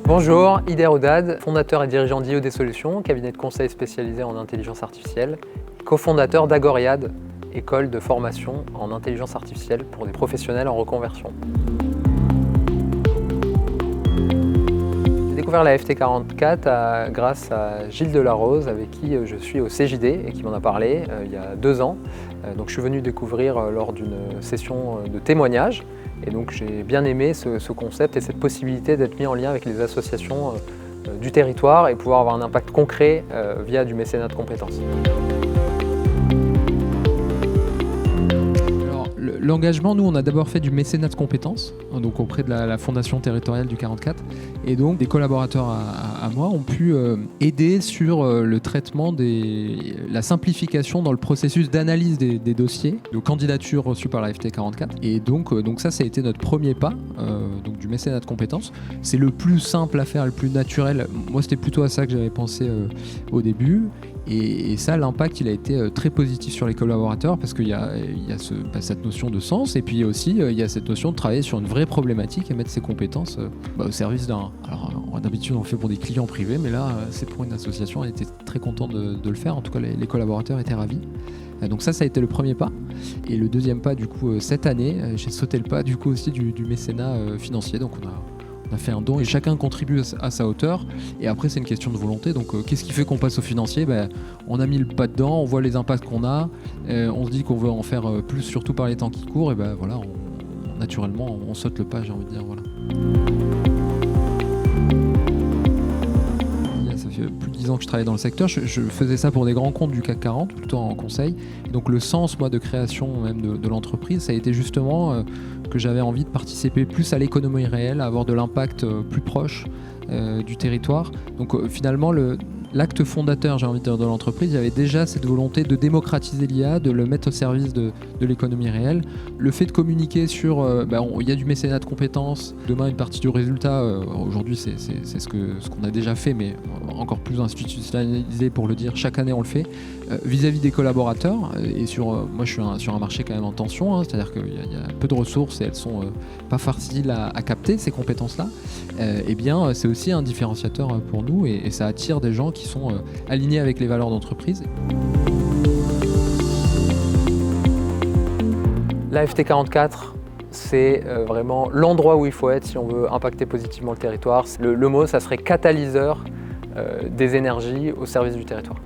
Bonjour, Ider Oudad, fondateur et dirigeant d'IoD Solutions, cabinet de conseil spécialisé en intelligence artificielle, cofondateur d'Agoriad, école de formation en intelligence artificielle pour des professionnels en reconversion. J'ai découvert la FT44 grâce à Gilles Delarose, avec qui je suis au CJD et qui m'en a parlé il y a 2 ans. Donc je suis venu découvrir lors d'une session de témoignage. Et donc j'ai bien aimé ce concept et cette possibilité d'être mis en lien avec les associations du territoire et pouvoir avoir un impact concret via du mécénat de compétences. L'engagement, nous, on a d'abord fait du mécénat de compétences, donc auprès de la Fondation territoriale du 44. Et donc, des collaborateurs à moi ont pu aider sur le traitement la simplification dans le processus d'analyse des dossiers de candidature reçus par la FT44. Et donc ça a été notre premier pas, donc du mécénat de compétences. C'est le plus simple à faire, le plus naturel. Moi, c'était plutôt à ça que j'avais pensé au début. Et ça, l'impact, il a été très positif sur les collaborateurs parce qu'il y a cette notion de sens et puis aussi il y a cette notion de travailler sur une vraie problématique et mettre ses compétences au service d'un... Alors d'habitude on le fait pour des clients privés, mais là c'est pour une association. Elle était très contente de le faire, en tout cas les collaborateurs étaient ravis. Donc ça a été le premier pas. Et le deuxième pas, du coup, cette année, j'ai sauté le pas du coup aussi du mécénat financier. Donc on a fait un don et chacun contribue à sa hauteur. Et après, c'est une question de volonté. Donc, qu'est-ce qui fait qu'on passe au financier ? On a mis le pas dedans, on voit les impacts qu'on a. On se dit qu'on veut en faire plus, surtout par les temps qui courent. Et voilà, naturellement, on saute le pas, j'ai envie de dire. Voilà. Ça fait plus de 10 ans que je travaille dans le secteur. Je faisais ça pour des grands comptes du CAC 40, plutôt en conseil. Et donc, le sens, moi, de création même de l'entreprise, ça a été justement... que j'avais envie de participer plus à l'économie réelle, à avoir de l'impact plus proche du territoire. Donc finalement, l'acte fondateur, j'ai envie de dire, de l'entreprise, il y avait déjà cette volonté de démocratiser l'IA, de le mettre au service de l'économie réelle. Le fait de communiquer sur... il y a du mécénat de compétences. Demain, une partie du résultat, aujourd'hui, c'est ce qu'on a déjà fait, mais encore plus institutionnalisé pour le dire. Chaque année, on le fait. Vis-à-vis des collaborateurs, et moi, je suis sur un marché quand même en tension, c'est-à-dire qu'il y a peu de ressources et elles sont pas faciles à capter, ces compétences-là. C'est aussi un différenciateur pour nous et ça attire des gens qui sont alignés avec les valeurs d'entreprise. La FT44, c'est vraiment l'endroit où il faut être si on veut impacter positivement le territoire. Le mot, ça serait catalyseur des énergies au service du territoire.